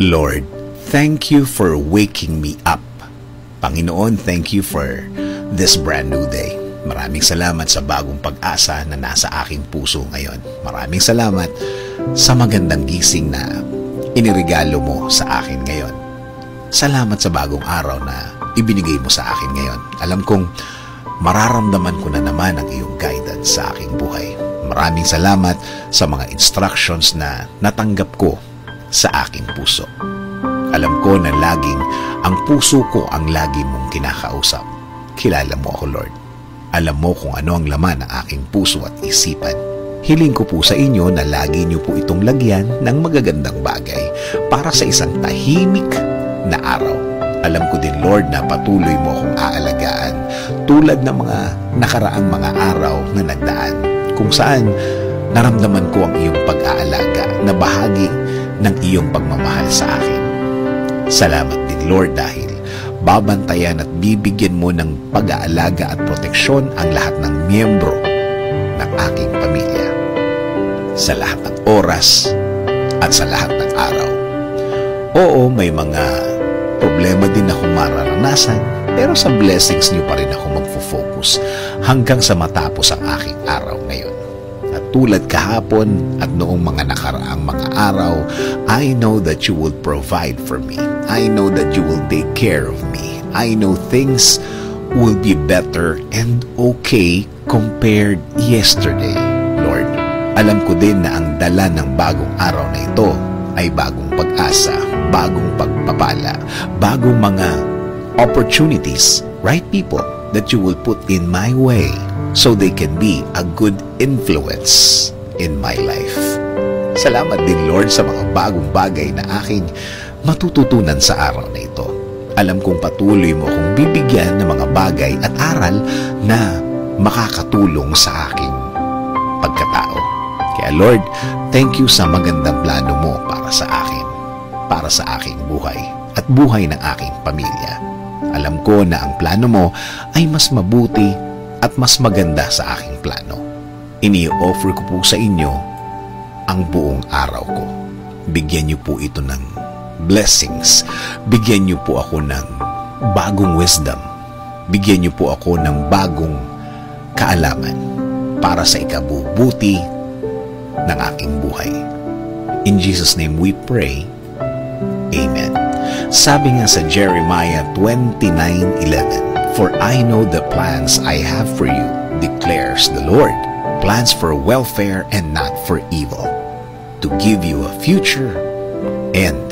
Lord, thank you for waking me up. Panginoon, thank you for this brand new day. Maraming salamat sa bagong pag-asa na nasa aking puso ngayon. Maraming salamat sa magandang gising na iniregalo mo sa akin ngayon. Salamat sa bagong araw na ibinigay mo sa akin ngayon. Alam kong mararamdaman ko na naman ang iyong guidance sa aking buhay. Maraming salamat sa mga instructions na natanggap ko sa aking puso. Alam ko na laging ang puso ko ang lagi mong kinakausap. Kilala mo ako, Lord. Alam mo kung ano ang laman ng aking puso at isipan. Hiling ko po sa inyo na lagi niyo po itong lagyan ng magagandang bagay para sa isang tahimik na araw. Alam ko din, Lord, na patuloy mo akong aalagaan tulad ng mga nakaraang mga araw na nagdaan kung saan naramdaman ko ang iyong pag-aalaga na bahagi ng iyong pagmamahal sa akin. Salamat din, Lord, dahil babantayan at bibigyan mo ng pag-aalaga at proteksyon ang lahat ng miyembro ng aking pamilya sa lahat ng oras at sa lahat ng araw. Oo, may mga problema din akong mararanasan, pero sa blessings niyo pa rin ako magfo-focus hanggang sa matapos ang aking araw ngayon. At tulad kahapon at noong mga nakaraang mga araw, I know that you will provide for me. I know that you will take care of me. I know things will be better and okay compared yesterday, Lord. Alam ko din na ang dala ng bagong araw na ito ay bagong pag-asa, bagong pagpapala, bagong mga opportunities, right people, that you will put in my way so they can be a good influence in my life. Salamat din, Lord, sa mga bagong bagay na aking matututunan sa araw na ito. Alam kong patuloy mo akong bibigyan ng mga bagay at aral na makakatulong sa aking pagkatao. Kaya, Lord, thank you sa magandang plano mo para sa akin, para sa aking buhay at buhay ng aking pamilya. Alam ko na ang plano mo ay mas mabuti at mas maganda sa aking plano. Ini-offer ko po sa inyo ang buong araw ko. Bigyan niyo po ito ng blessings. Bigyan niyo po ako ng bagong wisdom. Bigyan niyo po ako ng bagong kaalaman para sa ikabubuti ng aking buhay. In Jesus' name we pray. Amen. Sabi nga sa Jeremiah 29:11, "For I know the plans I have for you, declares the Lord, plans for welfare and not for evil, to give you a future and